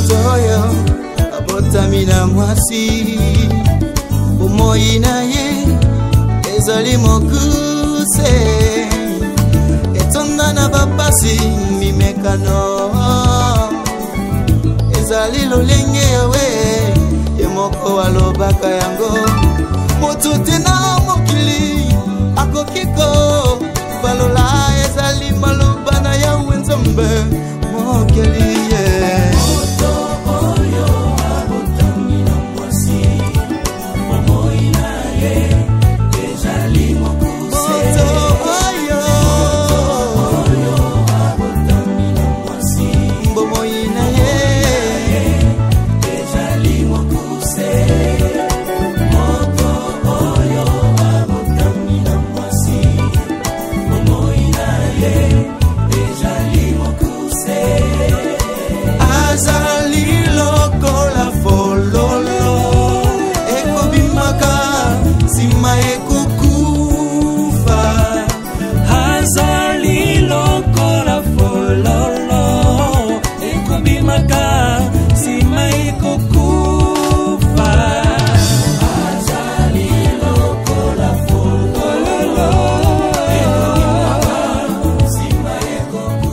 motoyo abotamina mwasi bomoi na ye ezali mokuse etonda na bapasi mimekano ezali lolenge yawe ye moko alobaka yango moto te na mokili akokiko balola ezali maloba na yawe nzambe mokili moto oyo abotamina mwasi bomoi na ye ezali mokuse moto oyo abotamina mwasi bomoi na ye ezali mokuse moto oyo abotamina mwasi bomoi na ye ezali mokuse azali lokola fololo ekobimaka nsima ekokufa azali lokola fololo ekobimaka nsima ekokufa azali lokola fololo ekobimaka nsima ekokufa.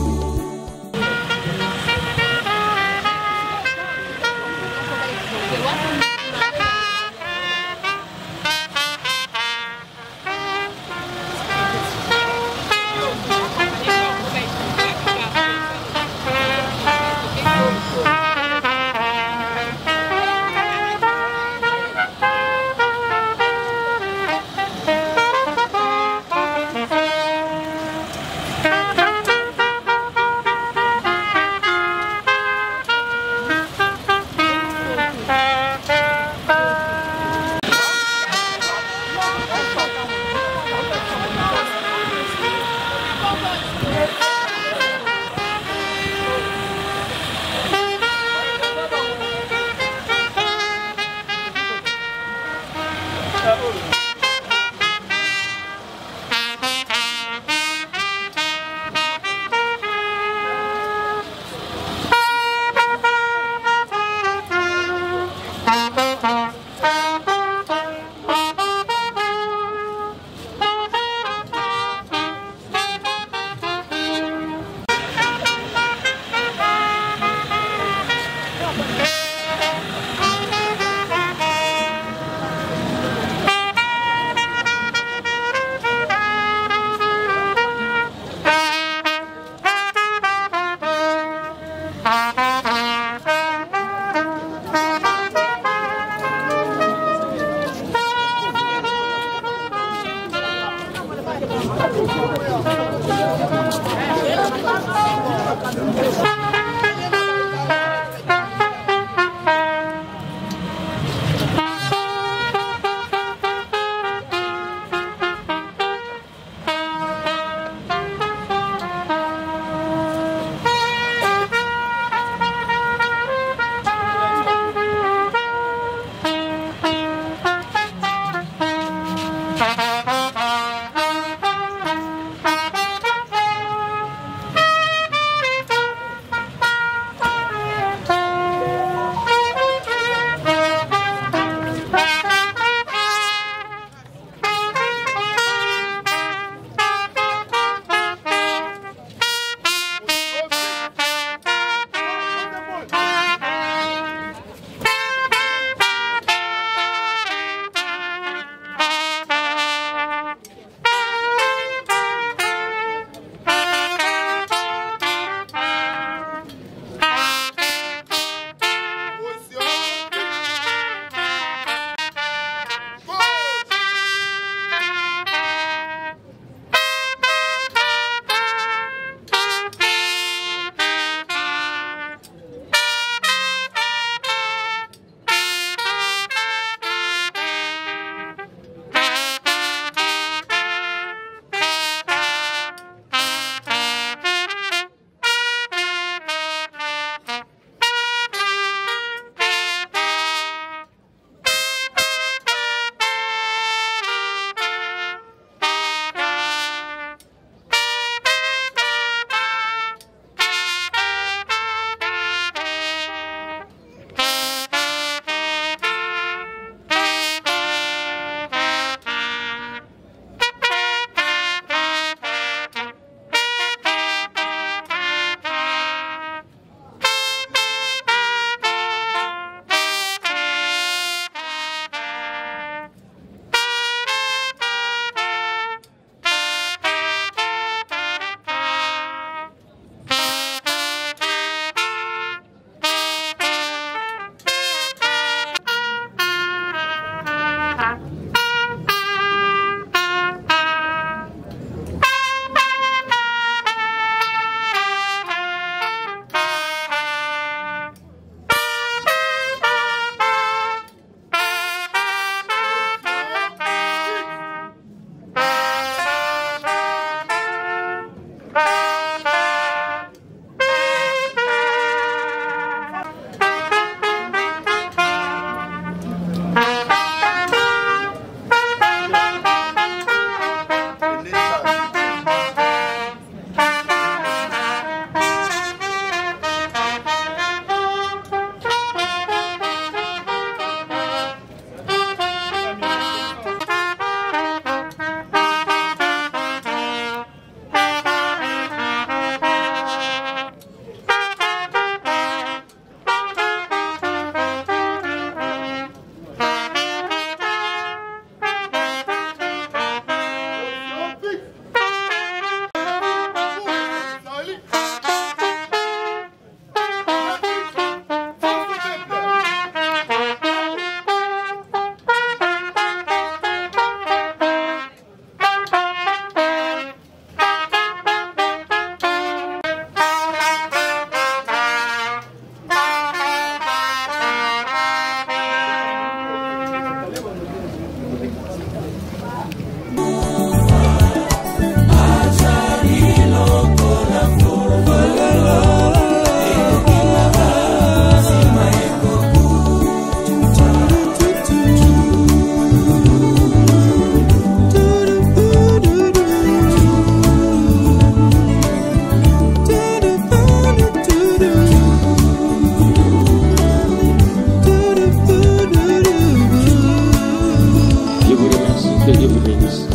bénisse.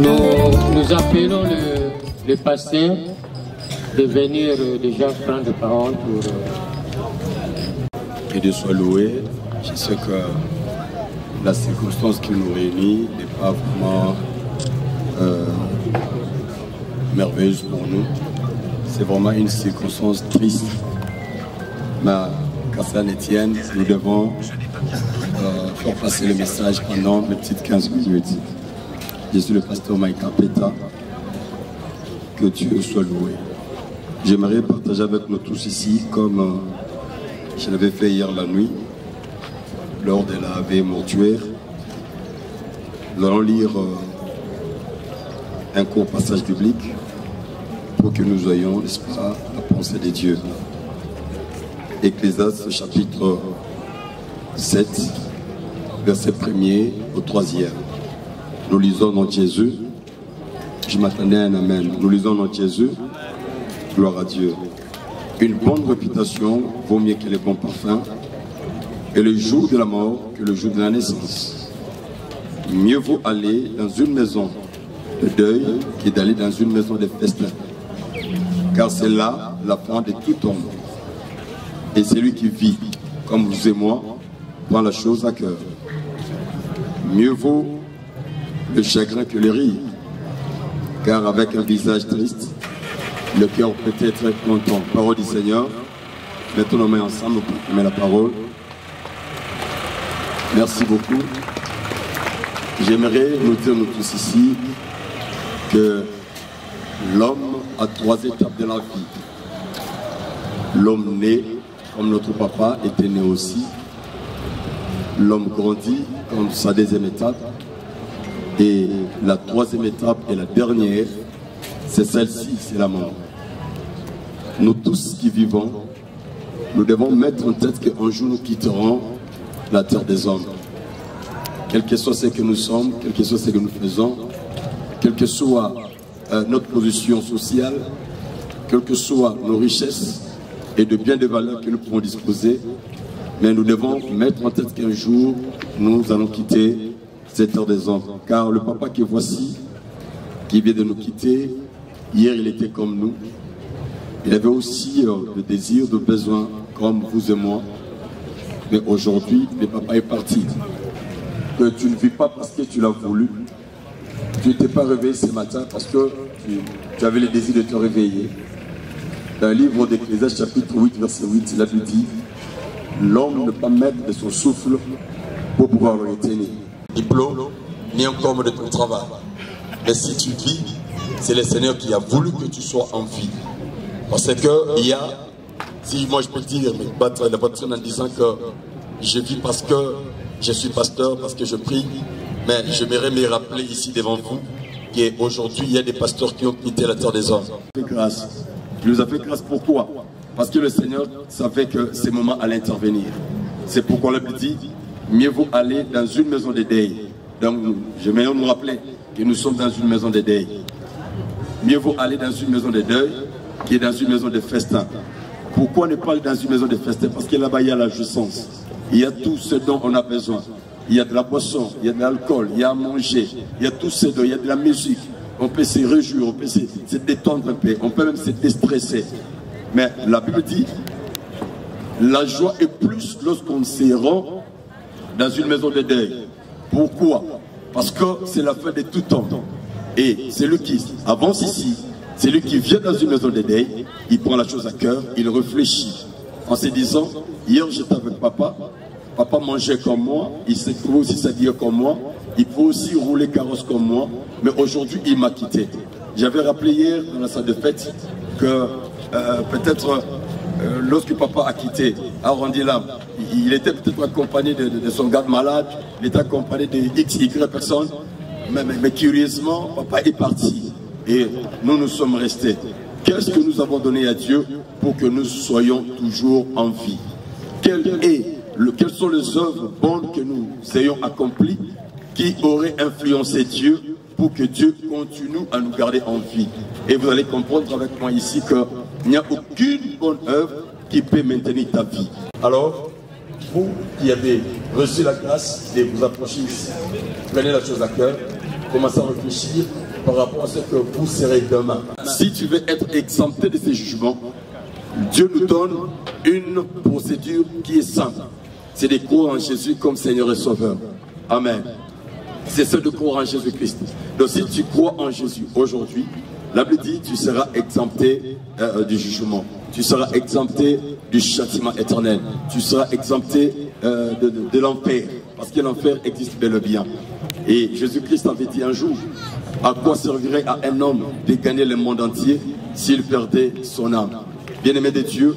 Nous appelons le pasteur de venir déjà prendre parole pour... Que Dieu soit loué. Je sais que la circonstance qui nous réunit n'est pas vraiment merveilleuse pour nous. C'est vraiment une circonstance triste. Mais quand ça ne tienne, nous devons faire passer le message pendant les petites 15 minutes. Je suis le pasteur Mike Peta. Que Dieu soit loué. J'aimerais partager avec nous tous ici, comme je l'avais fait hier la nuit, lors de la veille mortuaire. Nous allons lire un court passage biblique pour que nous ayons, n'est-ce pas, la pensée de Dieu. Ecclésiaste chapitre 7, verset 1er au 3e. Nous lisons dans Jésus. Je m'attendais à un amen. Nous lisons dans Jésus. Gloire à Dieu. Une bonne réputation vaut mieux que les bons parfums, et le jour de la mort que le jour de la naissance. Mieux vaut aller dans une maison de deuil que d'aller dans une maison de festin, car c'est là la fin de tout homme. Et celui qui vit, comme vous et moi, prend la chose à cœur. Mieux vaut le chagrin que le rire, car avec un visage triste, le cœur peut être content. Parole du Seigneur. Mettons nos mains ensemble pour proclamer la parole. Merci beaucoup. J'aimerais nous dire, nous tous ici, que l'homme a 3 étapes de la vie. L'homme né, comme notre papa était né aussi. L'homme grandit comme sa 2e étape. Et la 3e étape et la dernière, c'est celle-ci, c'est la mort. Nous tous qui vivons, nous devons mettre en tête qu'un jour nous quitterons la terre des hommes. Quel que soit ce que nous sommes, quel que soit ce que nous faisons, quelle que soit notre position sociale, quelles que soient nos richesses et de biens de valeur que nous pouvons disposer, mais nous devons mettre en tête qu'un jour, nous allons quitter cette terre des hommes. Car le papa que voici, qui vient de nous quitter, hier il était comme nous. Il avait aussi le désir, le besoin, comme vous et moi. Mais aujourd'hui, le papa est parti. Que tu ne vis pas parce que tu l'as voulu. Tu ne t'es pas réveillé ce matin parce que tu avais le désir de te réveiller. Dans le livre d'Ecclésiaste chapitre 8, verset 8, il a dit « L'homme ne peut pas mettre de son souffle pour pouvoir le retenir. Diplôme, ni encore de ton travail. Mais si tu vis, c'est le Seigneur qui a voulu que tu sois en vie. Parce que il y a, si moi je peux dire, battre la doctrine en disant que je vis parce que je suis pasteur, parce que je prie, mais j'aimerais me rappeler ici devant vous qu'aujourd'hui il y a des pasteurs qui ont quitté la terre des hommes. Grâce. Il nous a fait grâce pourquoi? Parce que le Seigneur savait que ces moments allaient intervenir. C'est pourquoi le Bible dit, mieux vaut aller dans une maison de deuil. Donc j'aimerais nous rappeler que nous sommes dans une maison de deuil. Mieux vaut aller dans une maison de deuil qui est dans une maison de festin. Pourquoi ne pas aller dans une maison de festin? Parce que là-bas, il y a la jouissance. Il y a tout ce dont on a besoin. Il y a de la boisson, il y a de l'alcool, il y a à manger, il y a tout ce dont, il y a de la musique. On peut se réjouir, on peut se détendre un peu, on peut même se déstresser. Mais la Bible dit, la joie est plus lorsqu'on se rend dans une maison de deuil. Pourquoi? Parce que c'est la fin de tout temps. Et celui qui avance ici, celui qui vient dans une maison de deuil, il prend la chose à cœur, il réfléchit en se disant, hier j'étais avec papa, papa mangeait comme moi, il s'est trouvé aussi s'habiller comme moi, il peut aussi rouler carrosse comme moi, mais aujourd'hui il m'a quitté. J'avais rappelé hier dans la salle de fête que peut-être lorsque papa a quitté, a rendu l'âme, il était peut-être accompagné de son garde malade, il était accompagné de X, Y personnes, mais curieusement, papa est parti. Et nous sommes restés. Qu'est-ce que nous avons donné à Dieu pour que nous soyons toujours en vie? Quelles sont les œuvres bonnes que nous ayons accomplies qui auraient influencé Dieu pour que Dieu continue à nous garder en vie? Et vous allez comprendre avec moi ici qu'il n'y a aucune bonne œuvre qui peut maintenir ta vie. Alors, vous qui avez reçu la grâce de vous approcher ici, prenez la chose à cœur. commencer à réfléchir par rapport à ce que vous serez demain. Si tu veux être exempté de ces jugements, Dieu nous donne une procédure qui est simple. C'est de croire en Jésus comme Seigneur et Sauveur. Amen. C'est ce de croire en Jésus-Christ. Donc si tu crois en Jésus aujourd'hui, la Bible dit tu seras exempté du jugement. Tu seras exempté du châtiment éternel. Tu seras exempté de l'enfer. Parce que l'enfer existe bel et bien. Et Jésus-Christ avait dit un jour, à quoi servirait à un homme de gagner le monde entier s'il perdait son âme? Bien-aimé de Dieu,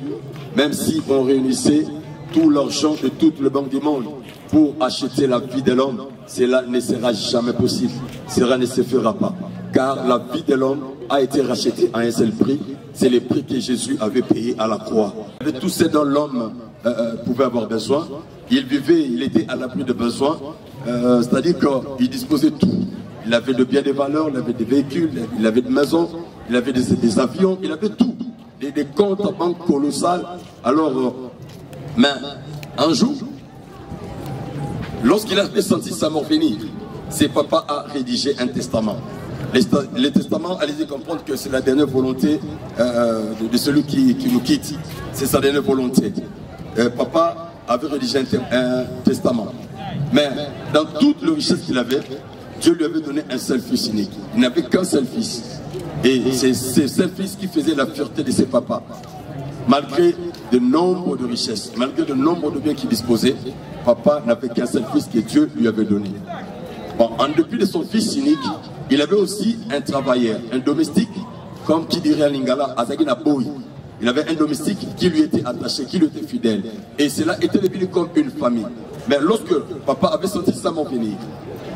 même si on réunissait tout l'argent de toute le banque du monde pour acheter la vie de l'homme, cela ne sera jamais possible. Cela ne se fera pas. Car la vie de l'homme a été rachetée à un seul prix. C'est le prix que Jésus avait payé à la croix. De tout ce dont l'homme pouvait avoir besoin, il vivait, il était à l'abri de besoin. C'est-à-dire qu'il disposait de tout. Il avait de biens de valeur, il avait des véhicules, il avait des maisons, il avait des avions, il avait tout. Des comptes en banque colossales. Alors, mais un jour, lorsqu'il a senti sa mort venir, ses papas a rédigé un testament. Le testament, allez-y comprendre que c'est la dernière volonté de celui qui nous quitte. C'est sa dernière volonté. Papa avait rédigé un testament. Mais dans toute la richesse qu'il avait, Dieu lui avait donné un seul fils unique. Il n'avait qu'un seul fils. Et c'est ce seul fils qui faisait la fierté de ses papas. Malgré de nombre de richesses, malgré de nombre de biens qu'il disposait, papa n'avait qu'un seul fils que Dieu lui avait donné. Bon, en dépit de son fils unique, il avait aussi un travailleur, un domestique, comme qui dirait à Lingala, Azagina Boy. Il avait un domestique qui lui était attaché, qui lui était fidèle. Et cela était devenu comme une famille. Mais lorsque papa avait senti sa mort venir,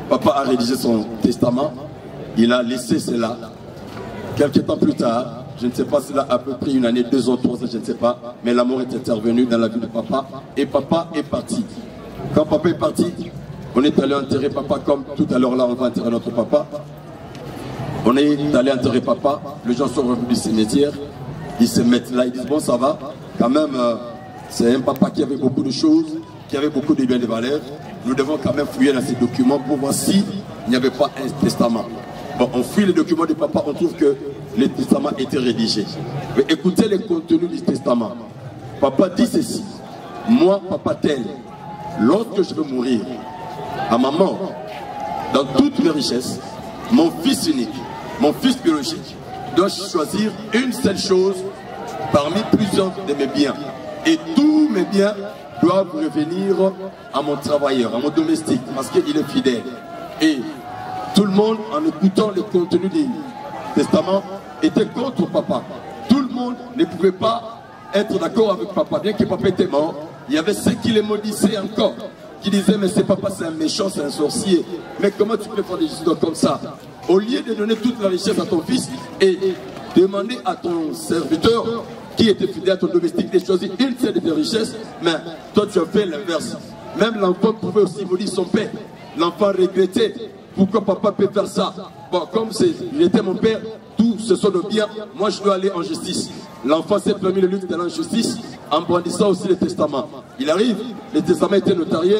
papa a rédigé son testament, il a laissé cela. Quelques temps plus tard, je ne sais pas, cela a à peu près une année, 2 ans, 3 ans, je ne sais pas, mais la mort est intervenue dans la vie de papa et papa est parti. Quand papa est parti, on est allé enterrer papa comme tout à l'heure là, on va enterrer notre papa. On est allé enterrer papa, les gens sont revenus du cimetière, ils se mettent là, ils disent bon ça va, quand même c'est un papa qui avait beaucoup de choses, qui avait beaucoup de biens de valeur, nous devons quand même fouiller dans ces documents pour voir s'il n'y avait pas un testament. Bon, on fouille les documents de papa, on trouve que le testament était rédigé. Mais écoutez le contenu du testament. Papa dit ceci, moi papa tel, lorsque je vais mourir, à ma mort, dans toutes les richesses, mon fils unique, mon fils biologique, doit choisir une seule chose parmi plusieurs de mes biens. Et tous mes biens doivent revenir à mon travailleur, à mon domestique, parce qu'il est fidèle. Et tout le monde, en écoutant le contenu du testament, était contre papa. Tout le monde ne pouvait pas être d'accord avec papa. Bien que papa était mort, il y avait ceux qui les maudissaient encore, qui disaient mais c'est papa, c'est un méchant, c'est un sorcier. Mais comment tu peux faire des histoires comme ça? Au lieu de donner toute la richesse à ton fils et demander à ton serviteur qui était fidèle à ton domestique de choisir une seule de richesses, mais toi tu as fait l'inverse. Même l'enfant pouvait aussi maudire son père. L'enfant regrettait. Pourquoi papa peut faire ça? Bon, comme il était mon père, tout ce sont nos biens, moi je dois aller en justice. L'enfant s'est permis le luxe d'aller en justice en brandissant aussi le testament. Il arrive, le testament était notarié,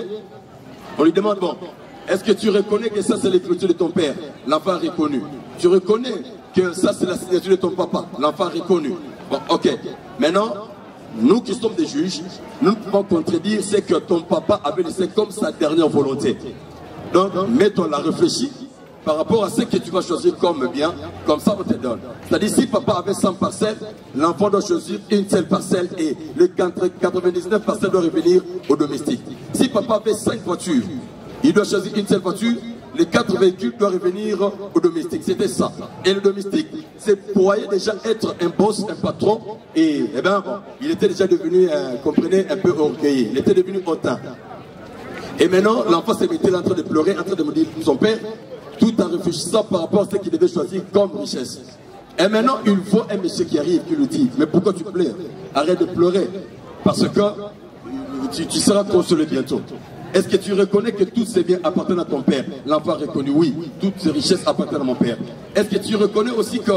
on lui demande, bon, est-ce que tu reconnais que ça c'est l'écriture de ton père? L'enfant a reconnu. Tu reconnais que ça c'est la signature de ton papa? L'enfant a reconnu. Bon, ok. Maintenant, nous qui sommes des juges, nous ne pouvons contredire ce que ton papa avait laissé comme sa dernière volonté. Donc, mets-toi là, réfléchis par rapport à ce que tu vas choisir comme bien, comme ça on te donne. C'est-à-dire, si papa avait 100 parcelles, l'enfant doit choisir une seule parcelle et les 99 parcelles doivent revenir au domestique. Si papa avait 5 voitures, il doit choisir une seule voiture, les 4 véhicules doivent revenir au domestique. C'était ça. Et le domestique, c'est croyait déjà être un boss, un patron, et eh bien, bon, il était déjà devenu, comprenez, un peu orgueilleux. Il était devenu hautain. Et maintenant, l'enfant se mettait là en train de pleurer, en train de me dire son père, tout en réfléchissant par rapport à ce qu'il devait choisir comme richesse. Et maintenant, il voit un monsieur qui arrive, qui lui dit, mais pourquoi tu pleures? Arrête de pleurer, parce que tu seras consolé bientôt. Est-ce que tu reconnais que tous ces biens appartiennent à ton père? L'enfant a reconnu, oui, toutes ces richesses appartiennent à mon père. Est-ce que tu reconnais aussi que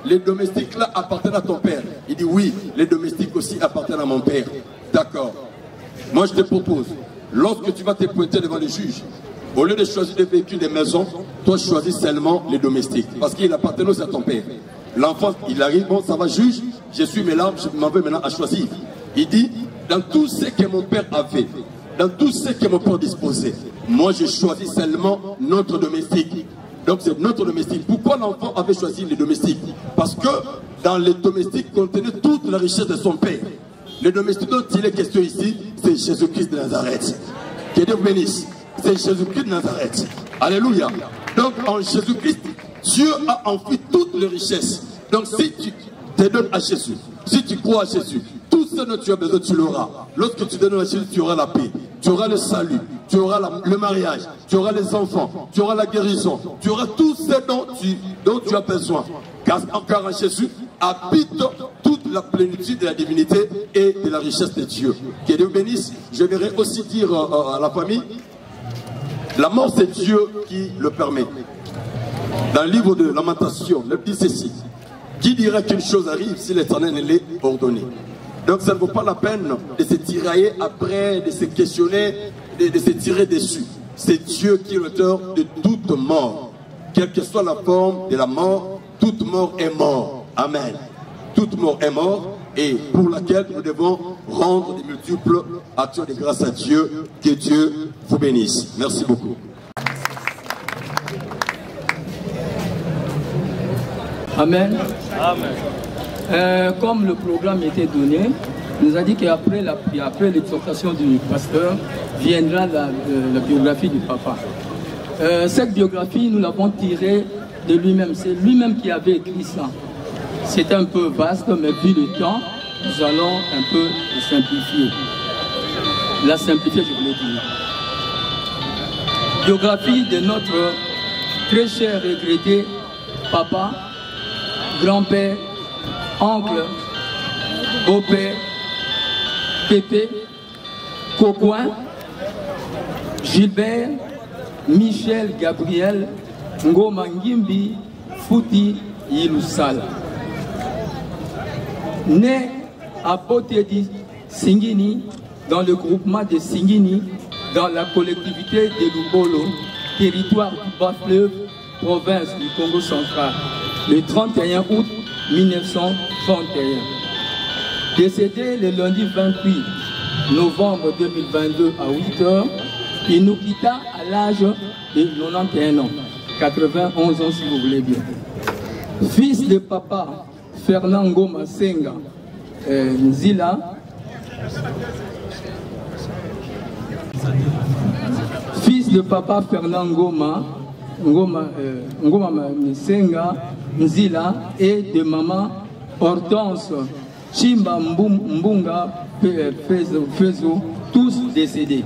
les domestiques là appartiennent à ton père? Il dit, oui, les domestiques aussi appartiennent à mon père. D'accord. Moi, je te propose, lorsque tu vas te pointer devant les juges, Au lieu de choisir des véhicules, des maisons, toi choisis seulement les domestiques. Parce qu'il appartient aussi à ton père. L'enfant, il arrive, bon, ça va, juge, je suis maintenant, je m'en vais maintenant à choisir. Il dit, dans tout ce que mon père a fait, dans tout ce que mon père disposait, moi je choisis seulement notre domestique. Donc c'est notre domestique. Pourquoi l'enfant avait choisi les domestiques? Parce que dans les domestiques contenait toute la richesse de son père. Le domestique dont il est question ici, c'est Jésus-Christ de Nazareth. Que Dieu vous bénisse. C'est Jésus-Christ de Nazareth. Alléluia. Donc en Jésus-Christ, Dieu a enfoui toutes les richesses. Donc si tu te donnes à Jésus, si tu crois à Jésus, tout ce dont tu as besoin, tu l'auras. Lorsque tu te donnes à Jésus, tu auras la paix, tu auras le salut, tu auras le mariage, tu auras les enfants, tu auras la guérison, tu auras tout ce dont tu as besoin. Car encore en Jésus habite toute la plénitude de la divinité et de la richesse de Dieu. Que Dieu bénisse. Je verrai aussi dire à la famille, la mort c'est Dieu qui le permet. Dans le livre de Lamentation, le dit ceci: qui dira qu'une chose arrive si l'Éternel ne l'est ordonné? Donc ça ne vaut pas la peine de se tirailler après, de se questionner, de se tirer dessus. C'est Dieu qui est l'auteur de toute mort. Quelle que soit la forme de la mort, toute mort est mort. Amen. Toute mort est mort et pour laquelle nous devons rendre de multiples actions de grâce à Dieu. Que Dieu vous bénisse. Merci beaucoup. Amen. Amen. Comme le programme était donné, il nous a dit qu'après l'exhortation du pasteur viendra la biographie du papa. Cette biographie, nous l'avons tirée de lui-même. C'est lui-même qui avait écrit ça. C'est un peu vaste, mais vu le temps, nous allons un peu le simplifier. La simplifier, je voulais dire. Biographie de notre très cher et regretté papa, grand-père, oncle, beau-père, Pépé, Cocoin, Gilbert, Michel, Gabriel, Ngoma Ngimbi, Fouti, Yilusala. Né à Botedi, Singini, dans le groupement de Singini, dans la collectivité de Lubolo, territoire du Bas-Fleuve, province du Congo central, le 31 août 1931. Décédé le lundi 28 novembre 2022 à 8 h, il nous quitta à l'âge de 91 ans, 91 ans si vous voulez bien. Fils de papa Fernand Ngoma Senga Nzila, fils de papa Fernand Ngoma Senga Nzila et de maman Hortense Chimba Mbunga Fezo, tous décédés.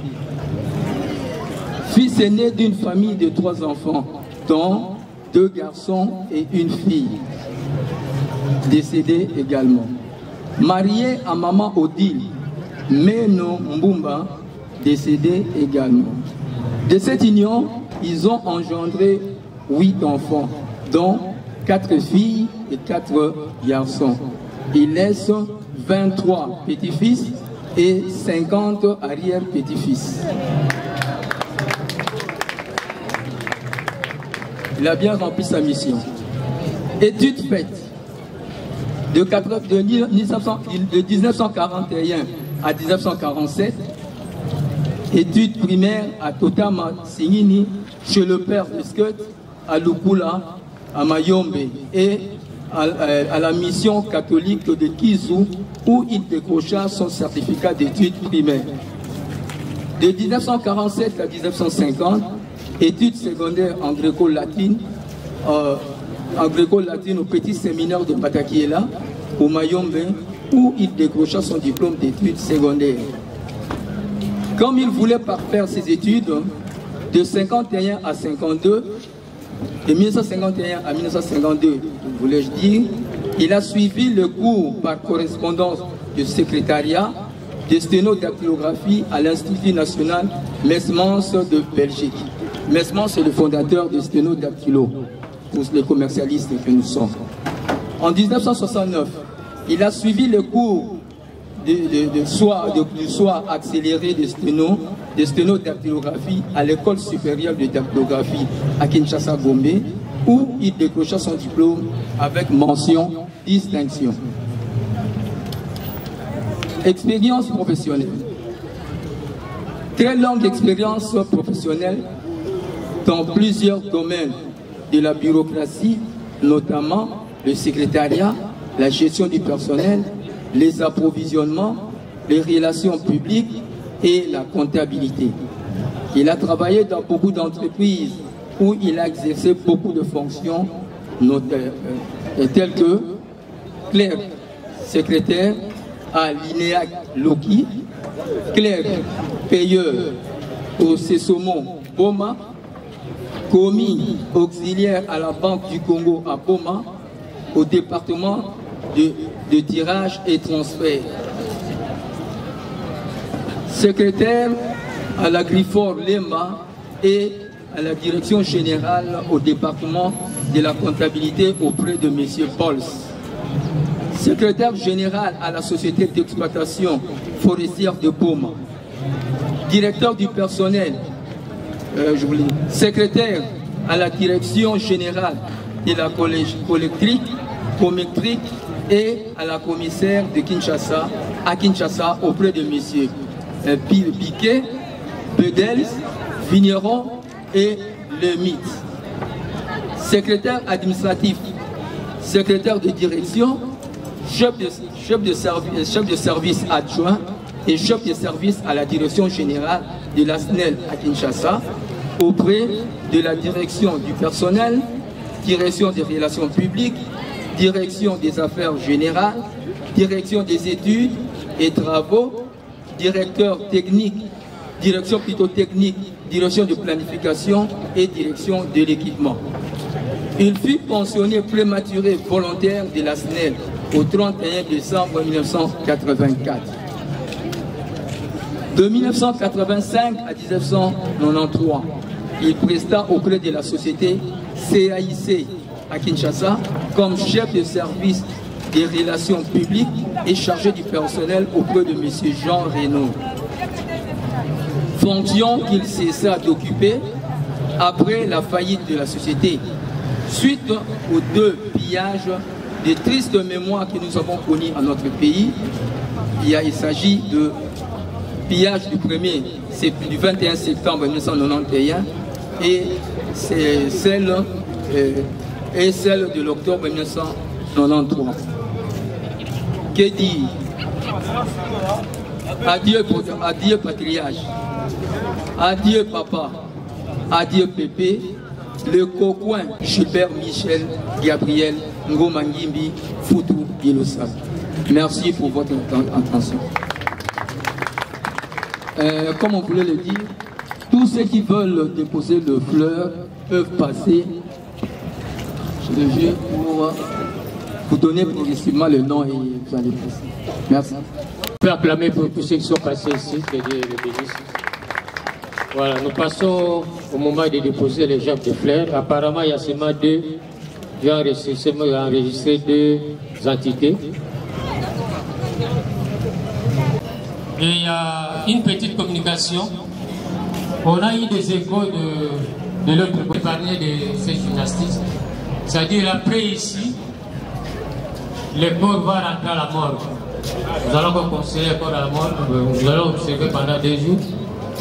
Fils aîné d'une famille de 3 enfants, dont 2 garçons et une fille, décédés également. Marié à maman Odile Meno Mbumba, décédé également. De cette union, ils ont engendré 8 enfants, dont 4 filles et 4 garçons. Ils laissent 23 petits-fils et 50 arrière-petits-fils. Il a bien rempli sa mission. Études faites de 1941 à 1947, études primaires à Totama Singini, chez le père de Skut, à Lukula, à Mayombe, et à la mission catholique de Kizu, où il décrocha son certificat d'études primaires. De 1947 à 1950, études secondaires en gréco-latine, au petit séminaire de Batakiela, au Mayombe, où il décrocha son diplôme d'études secondaires. Comme il voulait parfaire ses études, de 51 à 52, de 1951 à 1952, voulais-je dire, il a suivi le cours par correspondance de secrétariat de sténodactylographie à l'Institut national Mesmans de Belgique. Mesmans est le fondateur de sténodactylo, pour les commercialistes que nous sommes. En 1969, il a suivi le cours du soir accéléré de sténo de sténodactylographie à l'école supérieure de dactylographie à Kinshasa Gombe, où il décrocha son diplôme avec mention distinction. Expérience professionnelle. Très longue expérience professionnelle dans plusieurs domaines de la bureaucratie, notamment le secrétariat, la gestion du personnel, les approvisionnements, les relations publiques et la comptabilité. Il a travaillé dans beaucoup d'entreprises où il a exercé beaucoup de fonctions telles que clerc, secrétaire à l'INEAC Loki, clerc payeur au Cesomon Boma, commis auxiliaire à la Banque du Congo à Boma, au département de tirage et transfert. Secrétaire à la Grifford Lema et à la direction générale au département de la comptabilité auprès de M. Pauls. Secrétaire général à la société d'exploitation forestière de Boma. Directeur du personnel, secrétaire à la direction générale de la collectrique, cométrique et à la commissaire de Kinshasa, à Kinshasa auprès de M. Piquet, Bedels, Vigneron et Lemite. Secrétaire administratif, secrétaire de direction, chef de service adjoint et chef de service à la direction générale de la SNEL à Kinshasa, auprès de la direction du personnel, direction des relations publiques, direction des affaires générales, direction des études et travaux, directeur technique, direction plutôt technique, direction de planification et direction de l'équipement. Il fut pensionné prématuré volontaire de la SNEL au 31 décembre 1984. De 1985 à 1993, il presta auprès de la société CAIC à Kinshasa comme chef de service des relations publiques et chargé du personnel auprès de M. Jean Reynaud. Fonction qu'il cessa d'occuper après la faillite de la société, suite aux deux pillages de tristes mémoires que nous avons connus en notre pays. Il s'agit de pillage du premier, c'est du 21 septembre 1991 et c'est celle de l'octobre 1993. Que dire? Adieu patriage, adieu papa, adieu Pépé, le cocoin Gilbert Michel Gabriel Ngoma Ngimbi Foutou Yelosa. Merci pour votre attention. Comme on voulait le dire, tous ceux qui veulent déposer le fleur peuvent passer chez le vieux pour vous donner progressivement le nom et vous allez passer. Merci. Je peux acclamer pour tous ceux qui sont passés ici, que Dieu les bénisse. Voilà, nous passons au moment de déposer les gerbes de fleurs. Apparemment, il y a seulement deux. J'ai enregistré deux entités. Et il y a une petite communication. On a eu des échos de l'autre côté parler de ces gymnastistes. C'est-à-dire après ici, le corps va rentrer à la mort. Nous allons conseiller le corps à la mort. Nous allons observer pendant 2 jours.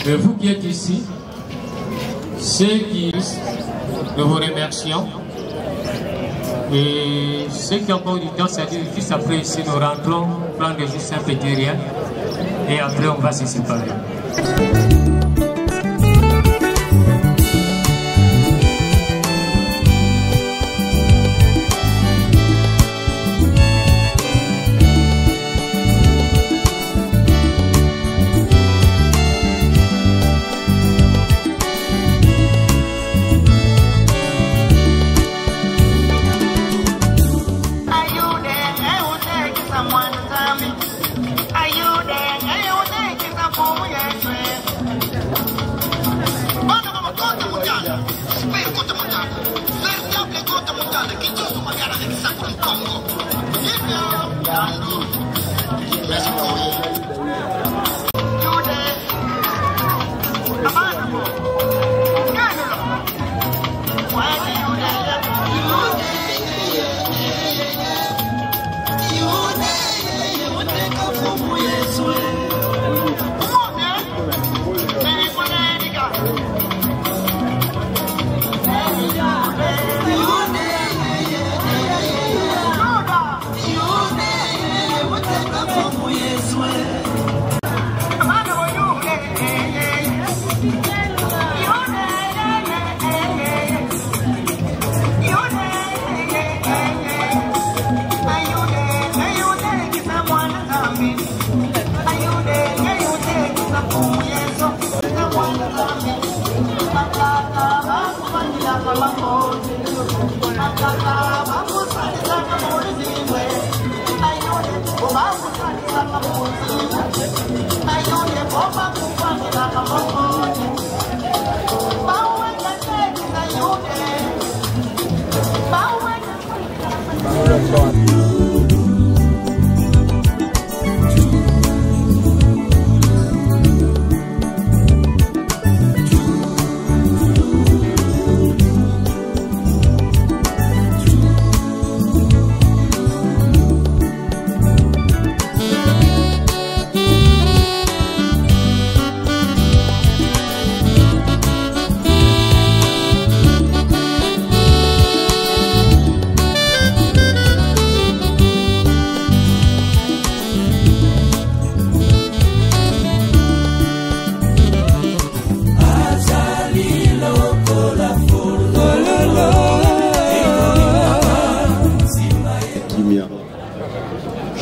Mais vous qui êtes ici, ceux qui nous vous remercions. Et ceux qui ont encore du temps, c'est-à-dire juste après ici, nous rentrons, prendre juste un petit rien. Et après, on va se séparer.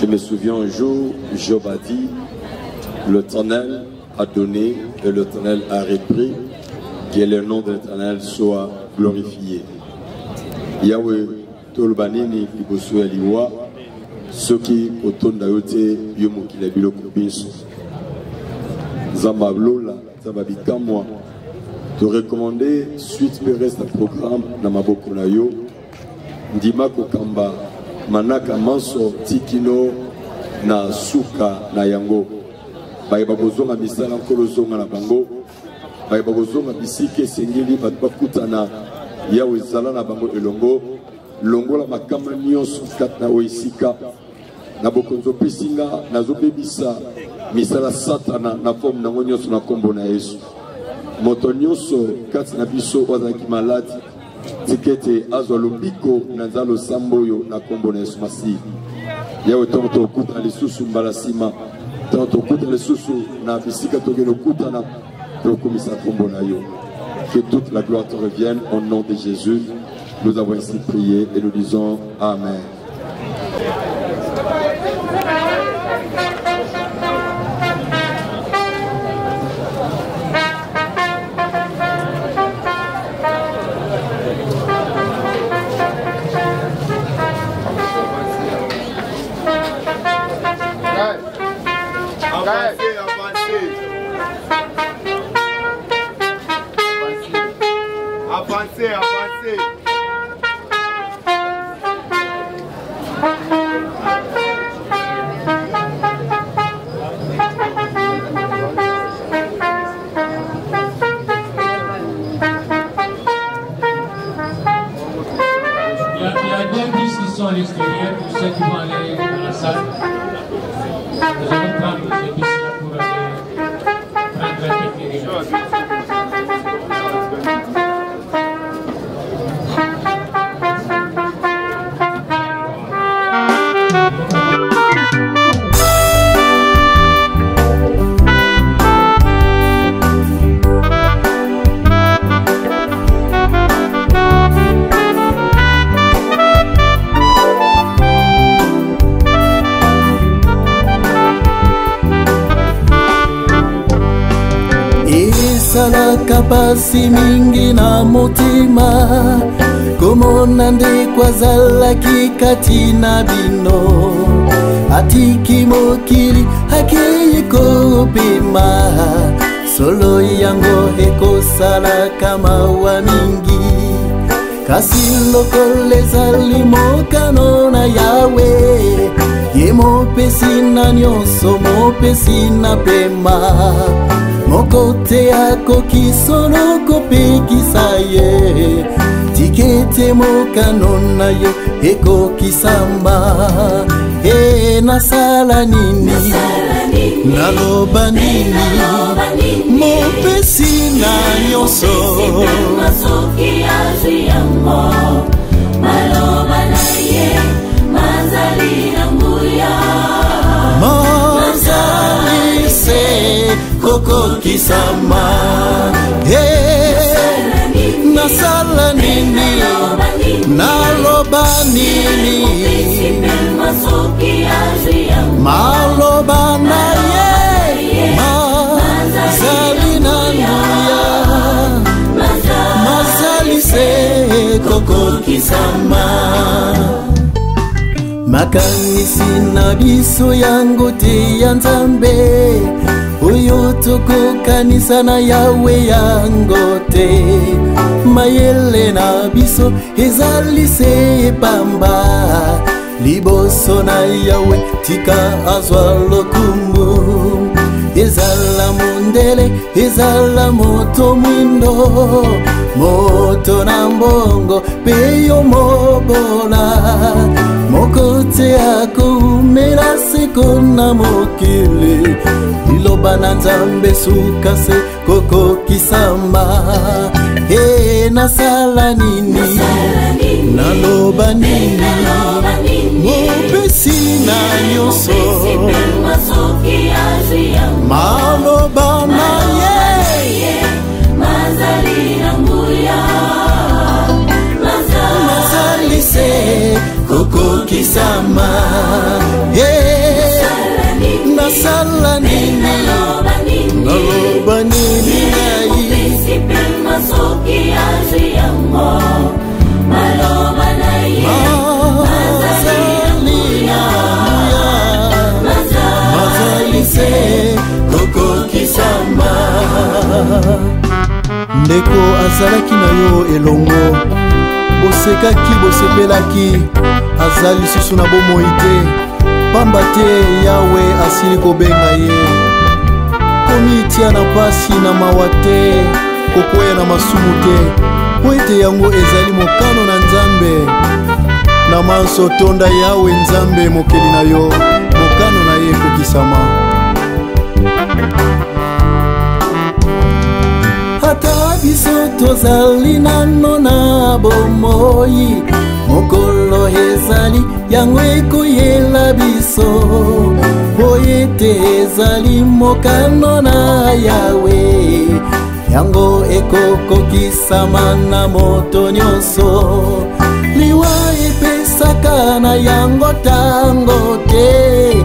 Je me souviens un jour, Job a dit, l'Éternel a donné et l'Éternel a repris, que le nom de l'Éternel soit glorifié. Yahweh, Tolbanini, Liboso Eliwa, ceux qui autour d'Ayote, Yomokile Biloko Binso. Zambablola, Zababikamwa, te recommander, suite le reste du programme, Namaboko Nayo, Ndima Kokamba, Manaka Manso, Tikino, na Suka, na Yango. Baibabozonga misala Kolozonga na Bango. Baibabozonga bisike Sengili, Batbakutana, Yawe Zala na Bango Elongo. Longola Makama Nyos, Kat na Oisika. Na Bokonzo Pesinga, na Zobebisa, Misala Satana, na Fom na Nyos na Kombo na Yesu. Moto Nyoso, Kat na Biso, Wazaki Maladi. Tikete azolobiko nanzalo samboyo na kombo na Yesu Masi. Yawe tonto okuta lisusu mbalasima. Tonto okuta lisusu na bisika togeno okuta na tokomisa kombo na yo. Que toute la gloire te revienne au nom de Jésus. Nous avons ainsi prié et nous disons Amen. Avancez, avancez. Il y a deux bus qui sont à l'extérieur pour ceux qui vont aller dans la salle. Nous allons prendre ces bus-là pour aller prendre la technique. Salaka pasi mingi na motima komona ndekwa zalaki kati na bino atiki mokili akei kopema solo yango ekosala kama wa mingi kasi lokole ezali mokano na Yawe ye mopesi na nyonso mopesi na pema mokote akoki solo kopekisa ye tikete mokano na yo ekokisama nasala nini naloba nini mopesi na nyonso maloba na ye mazali na nguya mazali se koko kisama nasala nini naloba nini maloba na ye mazali na nguya mazali se koko kisama makanisi na biso yango te ya Nzambe oyo tokokanisa na Yawe yango te mayele na biso ezali se pamba liboso na yawe tika azwa lokumu. Ezala mondele, ezala moto mwindo, moto na mbongo peyo mobola. Mokote akumela seko na mokili, liloba na Nzambe sukase koko kisama. He nasala nini, naloba nini, mopesi na nyoso, maloba na ye, mazali na nguya, mazali se koko kisama. Nasala nini, naloba nini nai, masoki azi yango, maloba na ye, mazali na nguya, mazali se koko kisama. Ndeko azalaki na yo elongo, bosekaki bosepelaki, azali susu na bomoi te. Pamba te yawe asili kobenga ye, komitia na pasi na mawa te, kokoya na masumu te. Po ete yango ezali mokano na Nzambe, na manso tonda yawe Nzambe mokeli na yo, mokano na ye kokisama. Ata biso tozali nano na bomoi, mokolo ezali yango ekoyela biso. Boyete ezali mokano na yawe, yango ekokokisama na moto nyonso. Liwa epesaka na yango tango te,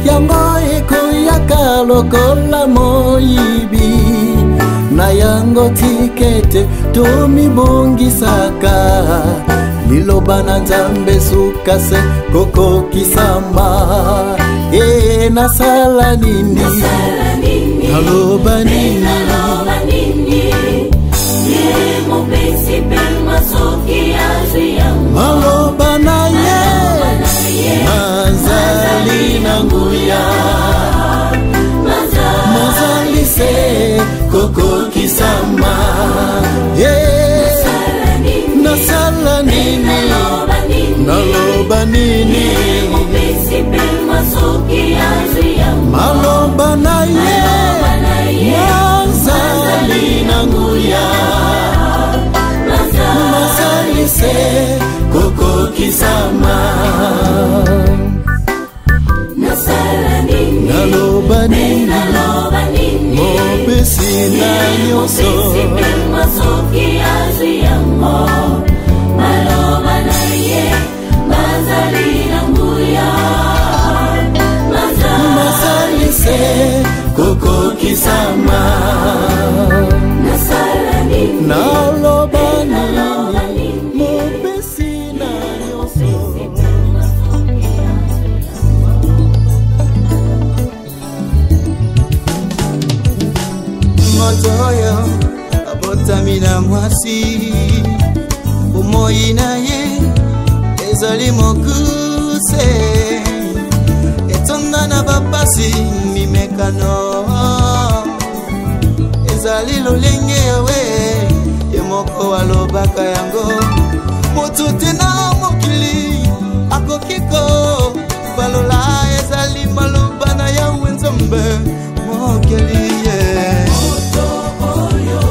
yango ekoyaka lokola moyibi. Na yango tikete tomibongisaka, liloba na Nzambe sukase koko kisama. Nasala nini, naloba nini, maloba na ye, mazali na nguya, mazali se koko kisama. Nasala nini, naloba nini, maloba na ye, mazali na nguya, mazali se koko kisama. Naloba nini, mopesi na nyonso, maloba na ye, mazali na nguya, mazali se koko kisama. Naloba nini, mopesi na nyonso. Motoyo abotami na mwasi, bomoi na ye ezali mokuse, etonda na bapasi mimekano, ezali lolenge yawe ye moko alobaka yango. Moto te na mokili akokiko balola, ezali maloba na yawe Nzambe mokeli ye. Moto oyo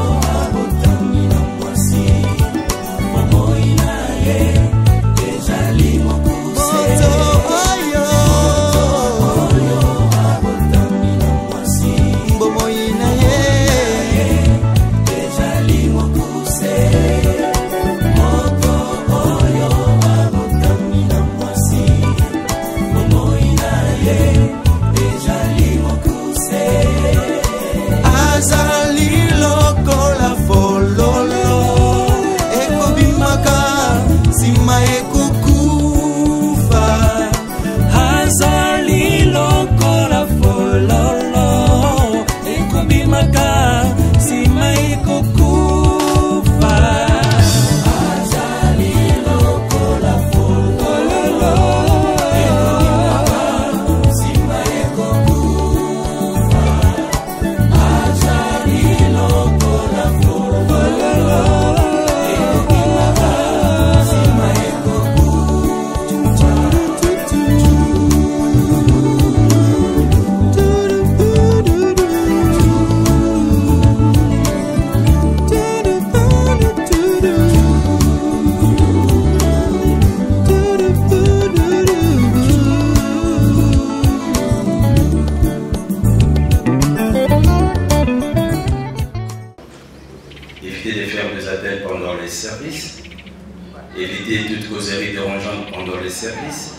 toute causerie dérangeante pendant les services.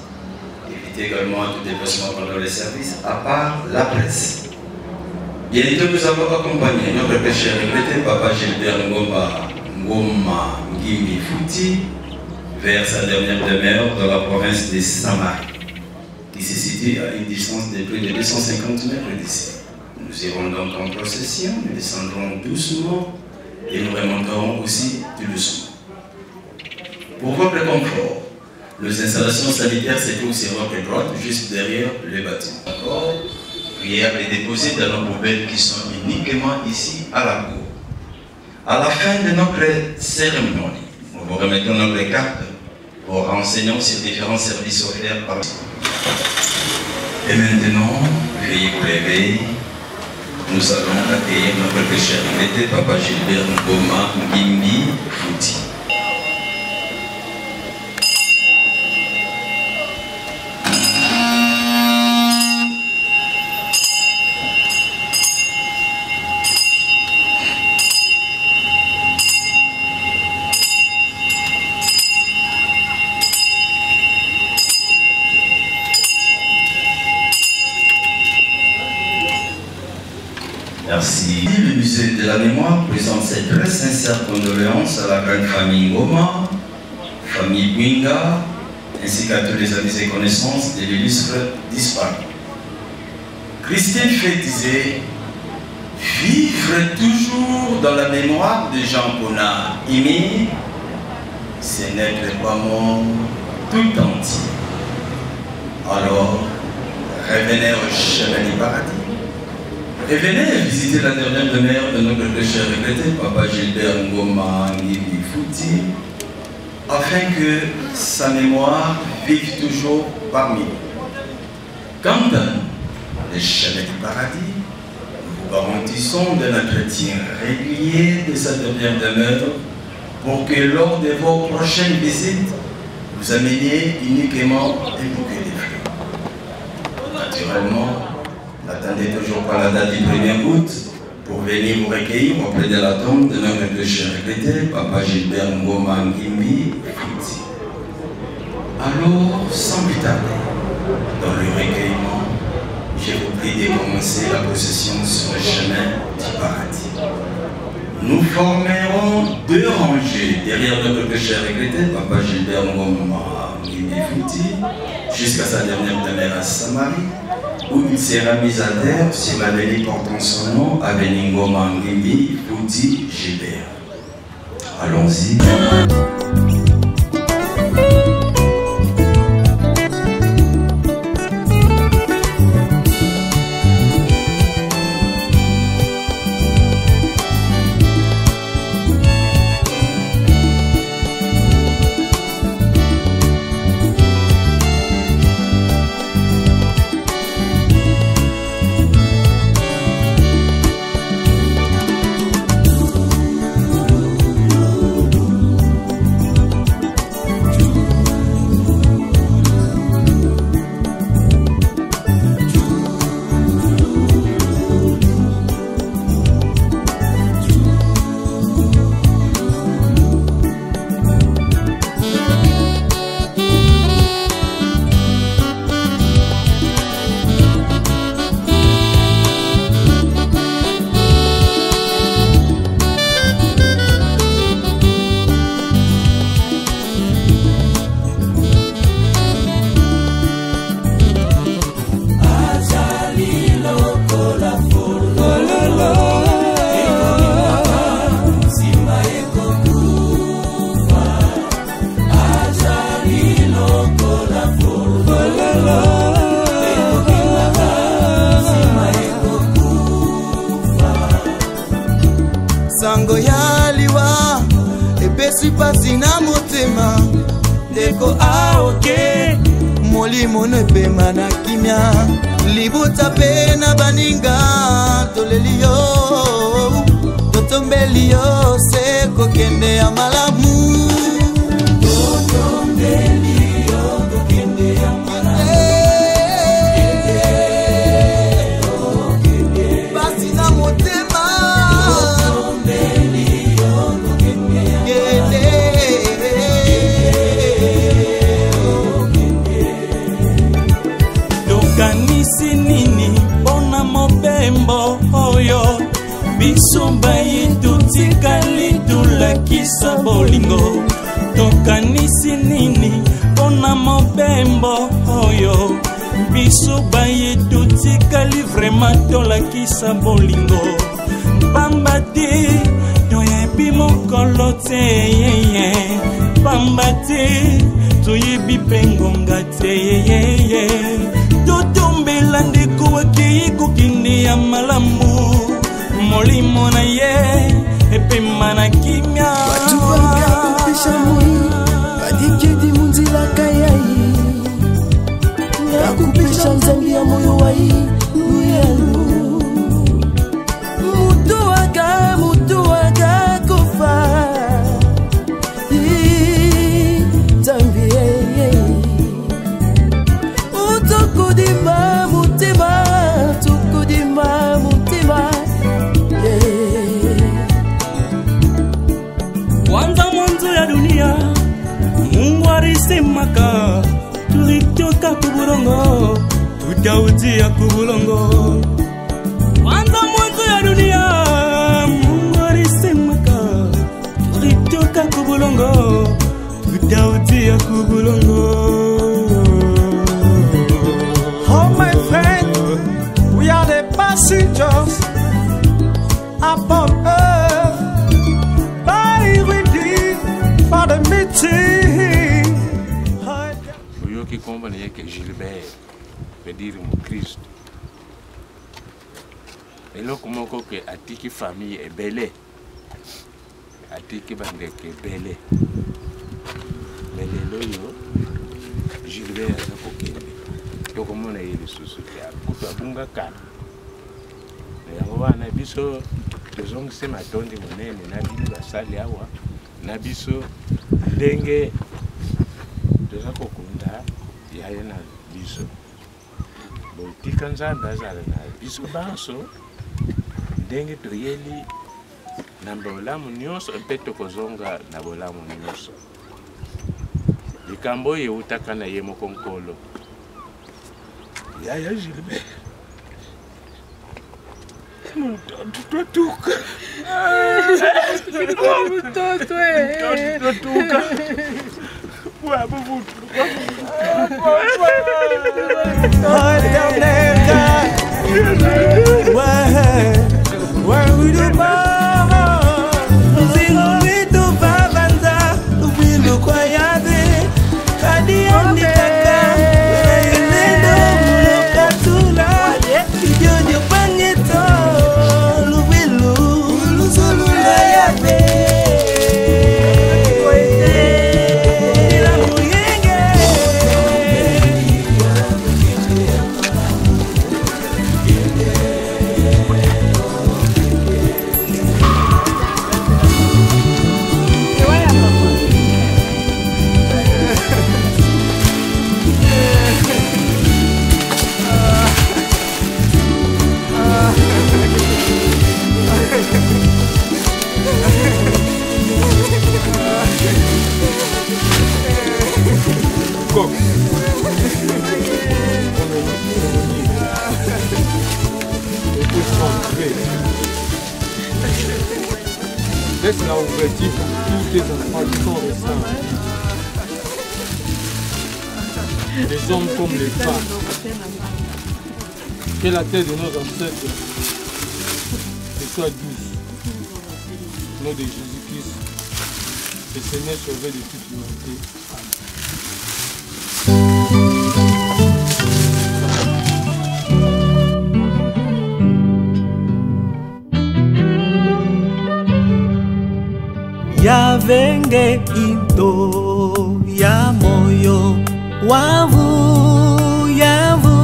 Évitez également tout déplacement pendant les services, à part la presse. Bientôt, nous avons accompagné notre péché regretté, Papa Gilbert Ngoma Ngimi Fouti, vers sa dernière demeure dans la province de Saint-Marie, qui se situe à une distance de plus de 250 mètres d'ici. Nous irons donc en procession, nous descendrons doucement et nous remonterons aussi tout doucement. Pour votre confort, nos installations sanitaires se trouvent sur votre droite, juste derrière le bâtiment. Encore, prière est déposée dans nos poubelles qui sont uniquement ici à la cour. À la fin de notre cérémonie, nous vous remettons notre carte pour renseignements sur différents services offerts par. Et maintenant, veuillez vous lever. Nous allons accueillir notre pécheur regretté, Papa Gilbert Ngoma Ngimbi Fouti. Merci. Le musée de la mémoire présente ses très sincères condoléances à la grande famille Ngoma, famille Gwinga, ainsi qu'à tous les amis et connaissances de l'illustre disparu. Christine Fay disait: vivre toujours dans la mémoire de Jean Ponard Imi, c'est n'être pas mort tout entier. Alors, revenez au chemin du paradis. Et venez visiter la dernière demeure de notre pécheur regretté, Papa Gilbert Ngoma Ngimi Fouti, afin que sa mémoire vive toujours parmi nous. Quant à nous, les chemins du paradis, nous vous garantissons d'un entretien régulier de sa dernière demeure pour que lors de vos prochaines visites, vous ameniez uniquement un bouquet de fleurs. Naturellement, n'attendez toujours pas la date du 1er août pour venir vous recueillir auprès de la tombe de notre pécheur regretté, Papa Gilbert Ngoma Ngimbi Fouti. Alors, sans plus tarder, dans le recueillement, je vous prie de commencer la procession sur le chemin du paradis. Nous formerons 2 rangées derrière notre pécheur regretté, Papa Gilbert Ngoma Ngimbi Fouti, jusqu'à sa dernière demeure à Saint-Marie, où il sera mis à terre sur l'avenue portant son nom, avenue Ngoma Ngimbi Fouti Gilbert. Allons-y. sango ya liwa epesi pasi na motema ndeko aoke molimo no epema na kimia libuta pe na baninga toleli yo totombeli yo se kokende ya malamu totombeli yo kokende ya malamu pasi na motema totombeli yo kokende ya malamu bolingo tokanisi nini pona mobembo oyo biso baye totikali vraiment tolakisa bolingo pamba te toyebi mokolo te yeye pamba te toyebi pengonga te yeye totombela ndeko akei kokende ya malamu molimo na ye epema na kimia watu wakakupisha moi badikedi munzila kayai ngakupisha nzambi ya moyo wai uyelu mutu waga kufa nzambi utukudima mutima tukudima mutima kwanza mwanzo ya dunia Mungu alisemaka tulitoka kubulongo tutautia kubulongo kwanza mwanzo ya dunia Mungu alisemaka tulitoka kubulongo tutautia kubulongo. Oh my friend, we are the passengers upon earth, by ready for the meeting. Oyoki komba na yeke Gilbert, pediri mu Christ. Eloko moko ke atiki famille ebele, atiki bandeke ebele. Melelo yo Gilbert aza kokende. Tokomona ye lisusu te akutu abunga kana. Yango wana biso tozongise matondi monene na bino basali awa na biso ndenge toza kokunda yaye na biso botika nzambe azala na biso banso ndenge toyeli na bolamu nyonso mpe tokozonga na bolamu nyonso likambo oyo eutaka na ye moko nkolo yaya Gilbert Mtoto tuka. Mtoto tuka. Wabo vutu. Where we do bar? Zero we do babanza. We look quiet. Kadi andi kaka. Nendo muka tula. Kijojo pangeto. Laisse la ouverture pour tous tes enfants qui sont récents. Les hommes comme les femmes. Que la terre de nos ancêtres soit douce. Au nom de Jésus-Christ, le Seigneur sauvé de toute l'humanité. Yavenge into ya moyo wavu yavu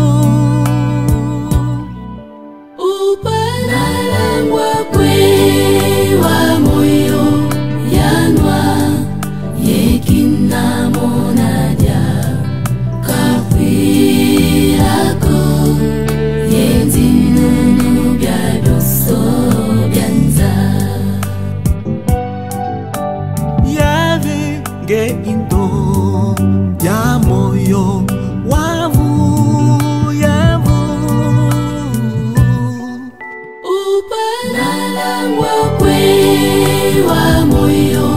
upanalangwa kwe wa moyo yanwa yekina monaja kapirako yenzinunu byadoso byanza Ge indo ya moyo wavu yavu upanalangwa kwe wa moyo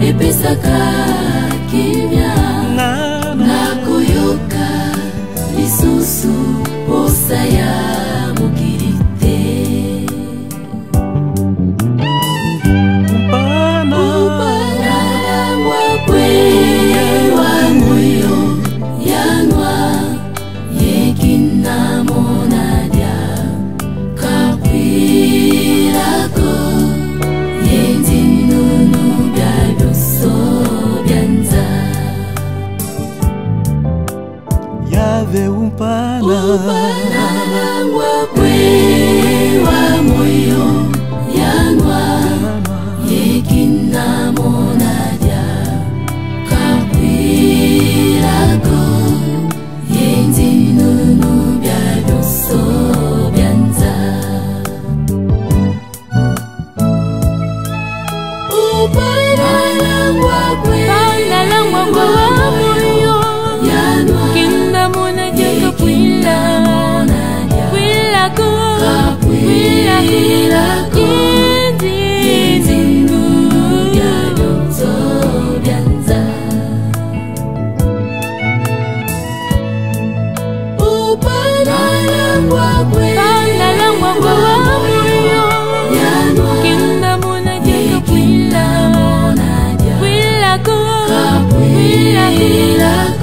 epesaka kimia nakoyoka lisusu posa ya mokili te upanalangwa kwe wa moyo yanwa yekina monadia kakwirako yenzinunu bya byoso byanza yave upanalangwa kwe wa moyo yanwa yekina monadia kakwirako yenzinunu bya byoso byanza upanalangwa kwe wa moyo yanwa kinda monadia kakwirako Kwila